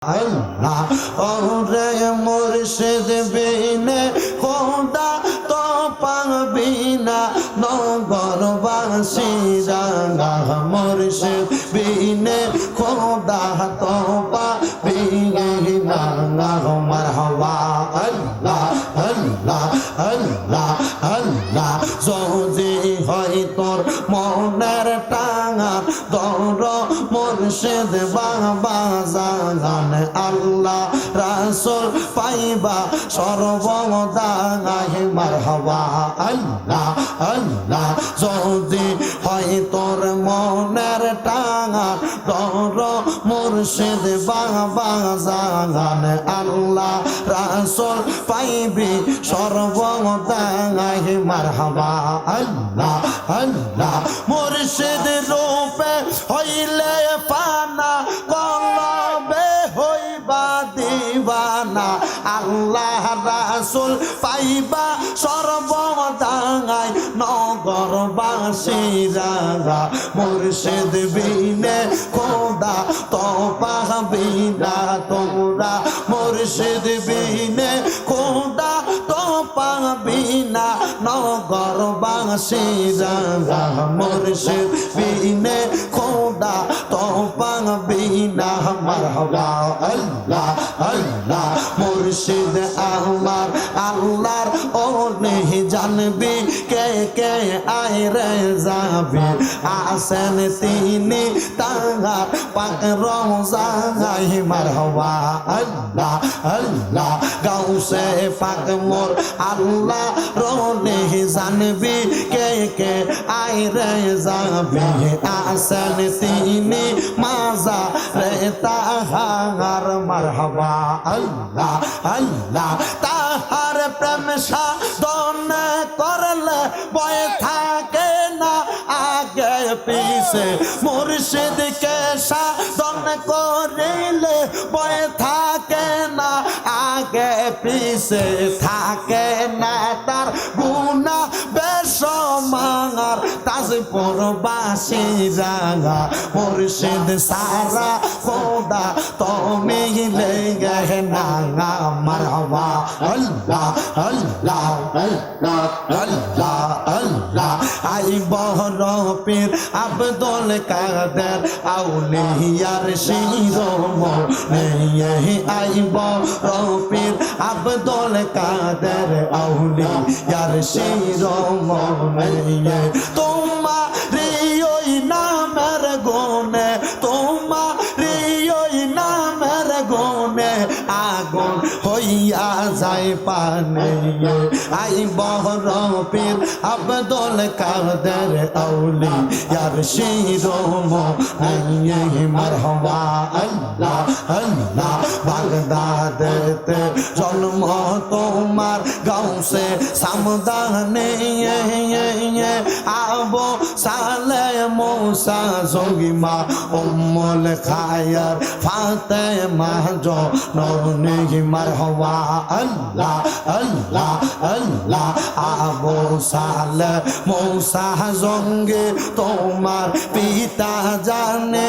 Allah ওরে মুর্শিদ বিনে খোদা তো পাবি না নগরবাসীরা মুর্শিদ বিনে খোদা তো পাবি না মারহাবা আল্লাহ আল্লাহ আল্লাহ আল্লাহ যদি হয় তোর মনের টাঙা দর মুর্শিদ বাবা জান আল্লাহ রাসূল পাইবা সর্বদাই মারহাবা আল্লাহ আল্লাহ যদি হয় তোর মনের টাঙা দর মুর্শিদ বাবা জান আল্লাহ রাসূল পাইবি সর্বদাই মারহাবা আল্লাহ আল্লাহ মুর্শিদ রূপে হইলে ফানা কলবে হইবা দিবানা আল্লাহ রাসূল পাইবা সর্বদাই নগরবাসীরা মুর্শিদ বিনে খোদা তো পাবি না তোরা মুর্শিদ বিনে খোদা তো পাবি না নগরবাসীরা মুর্শিদ বিনে খোদা তো পাবি না মারহাবা আল্লাহ আল্লাহ মুর্শিদ আমার আল্লাহর ওনে জানবি কে কে আইরে যাবি আসেন তিনি তাহার পাক রওজায় মারহাবা আল্লাহ আল্লাহ গাউসে পাক মোর আল্লাহ রনে জানবি কে কে আইরে যাবি আসেন তিনি মাজা রে তাহার মারহাবা আল্লাহ আল্লাহ তাহার প্রেম সাধন করলে বয় থাকে না আগে পিছে মুর্শিদকে সাধন করিলে বয় থাকে না আগে পিছে থাকে না তার গুনাহ বেশমার তাজপুর বাসীরা মুর্শিদ সারা খোদা তো মিলে গহনা মারহাবা আল্লাহ আল্লাহ আল্লাহ আল্লাহ আল্লাহ আই বহর পীর আব্দুল কাদের আউলিয়ার শিরোমণি আই বহর পীর আব্দুল কাদের আউলিয়ার শিরোমণি তোমারি ওই নামের গুণে তোমারি ওই নামের গুণে আগুন হইয়া যায় পানে আই বহর পীর আব্দুল কাদের আউলিয়ার শিরোমণি মারহাবা আল্লাহ আল্লাহ বাগদাদেতে জন্ম তোমার গাউসে সামদানে আবু সালে মুসা জঙ্গিমা উম্মুল খায়র ফাতেমা জননী মারহাবা আল্লাহ আল্লাহ আল্লাহ আবু সালে মুসা জঙ্গি তোমার পিতা জানে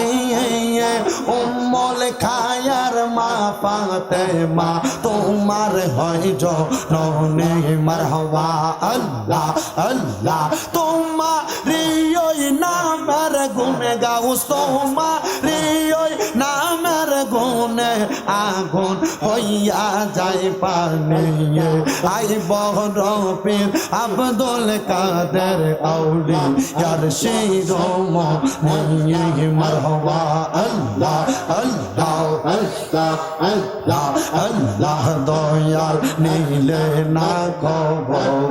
উম্মুল খায়র মা ফাতেমা তোমার হয় জননী মারহাবা আল্লাহ আল্লাহ তোমারি ওই নামের গুণে গাউস তোমারি ওই নামের গুণে আগুন হইয়া যায় পানে আই বহর পীর আব্দুল কাদের আউলিয়ার শিরোমণি মারহাবা আল্লাহ আল্লাহ আল্লাহ আল্লাহ আল্লাহ দয়ার নীলে না খবর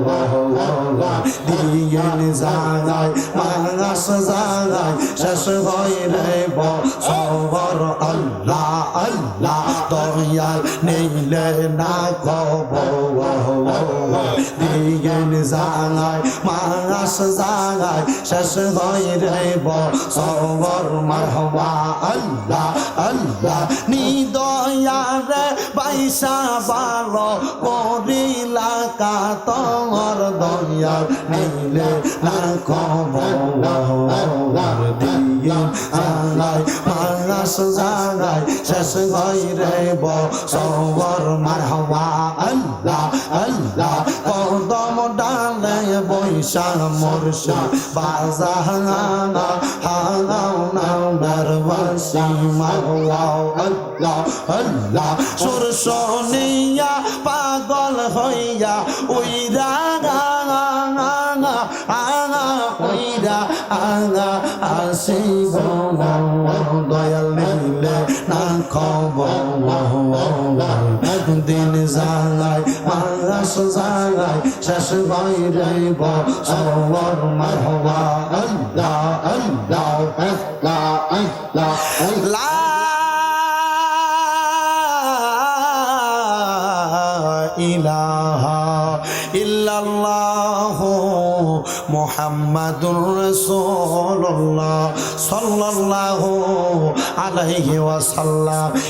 দিয়েন জাগায় মাস জাগায় শেষ হইলে বছর আল্লাহ আল্লাহ দয়াল নীলে না খবর দিয়েন জাগায় মাস জাগায় শেষ হইলে বছর মারহাবা আল্লাহ আল্লাহ নিদয়ারে বাইসা ভালো করিলা কাতর দয়াল নীলে না খবর দিয়ে জাগায় মাস যায় শেষ হইরে বছর মারহাবা আল্লাহ আল্লাহ কদম ডালে বৈশা মুর্শিদ বাজানা হানাও নাও দরবাসি মাওয়াও আল্লাহ আল্লাহ সুর শুনিয়া পাগল হইয়া উইরা আসি দয়াল নিলে না খবর দিন যায় মাস যায় শেষ বাইরে বছর মারহাবা আল্লাহ আল্লাহ আল্লাহ আল্লাহ আল্লাহ ইলাহা ইল্লাল্লাহু মুহাম্মাদুর রাসূলুল্লাহ সাল্লাল্লাহু আলাইহি ওয়াসাল্লাম